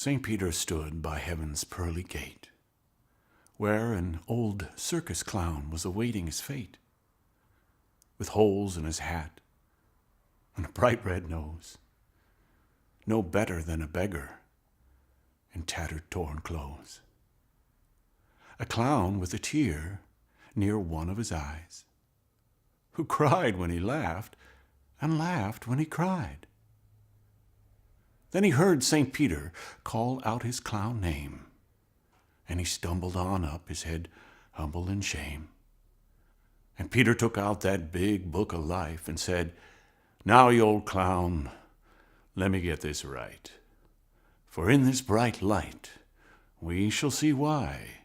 St. Peter stood by heaven's pearly gate, where an old circus clown was awaiting his fate, with holes in his hat and a bright red nose, no better than a beggar in tattered torn clothes. A clown with a tear near one of his eyes, who cried when he laughed and laughed when he cried. Then he heard St. Peter call out his clown name, and he stumbled on up, his head humble in shame. And Peter took out that big book of life and said, "Now, you old clown, let me get this right. For in this bright light we shall see why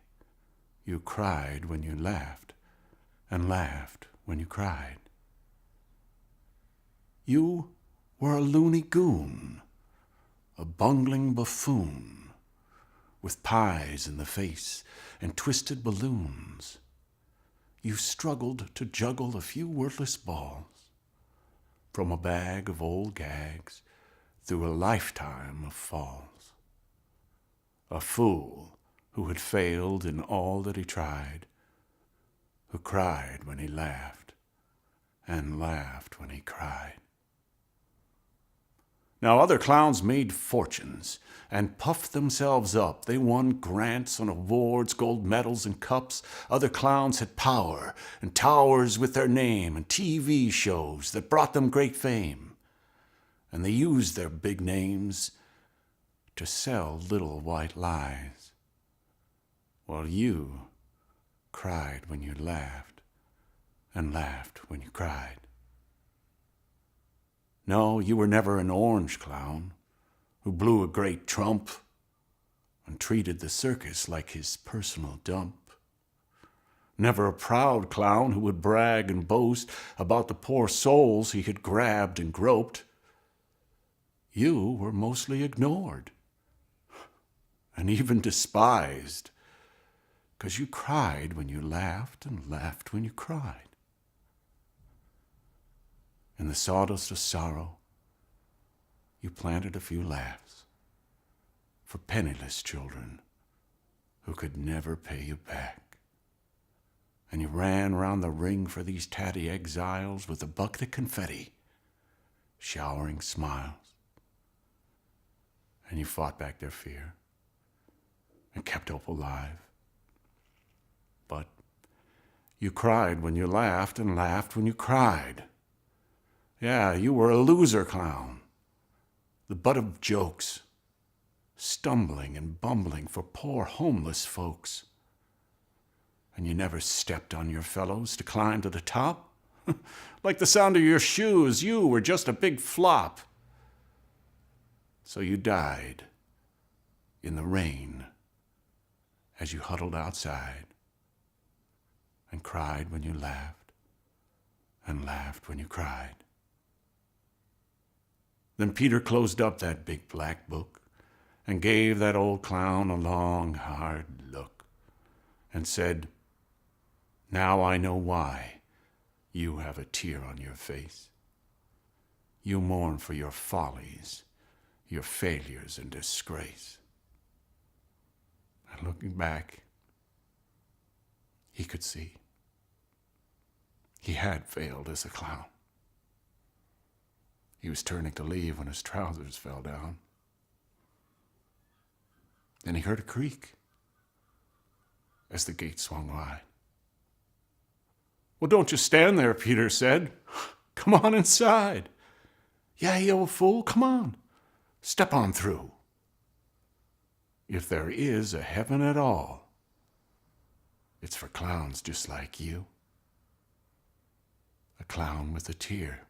you cried when you laughed and laughed when you cried. You were a loony goon, a bungling buffoon, with pies in the face and twisted balloons. You struggled to juggle a few worthless balls from a bag of old gags through a lifetime of falls. A fool who had failed in all that he tried, who cried when he laughed and laughed when he cried." Now other clowns made fortunes and puffed themselves up. They won grants and awards, gold medals and cups. Other clowns had power and towers with their name and TV shows that brought them great fame. And they used their big names to sell little white lies, while you cried when you laughed and laughed when you cried. No, you were never an orange clown who blew a great trump and treated the circus like his personal dump. Never a proud clown who would brag and boast about the poor souls he had grabbed and groped. You were mostly ignored and even despised, 'cause you cried when you laughed and laughed when you cried. In the sawdust of sorrow, you planted a few laughs for penniless children who could never pay you back. And you ran round the ring for these tatty exiles with a bucket of confetti, showering smiles. And you fought back their fear and kept hope alive. But you cried when you laughed and laughed when you cried. Yeah, you were a loser clown, the butt of jokes, stumbling and bumbling for poor homeless folks. And you never stepped on your fellows to climb to the top. Like the sound of your shoes, you were just a big flop. So you died in the rain as you huddled outside and cried when you laughed and laughed when you cried. Then Peter closed up that big black book and gave that old clown a long, hard look and said, "Now I know why you have a tear on your face. You mourn for your follies, your failures and disgrace." And looking back, he could see he had failed as a clown. He was turning to leave when his trousers fell down. Then he heard a creak as the gate swung wide. "Well, don't you stand there," Peter said. "Come on inside. Yeah, you old fool, come on. Step on through. If there is a heaven at all, it's for clowns just like you." A clown with a tear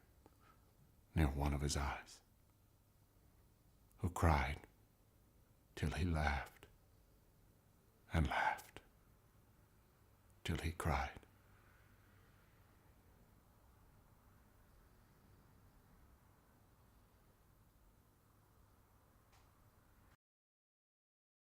near one of his eyes, who cried till he laughed and laughed till he cried.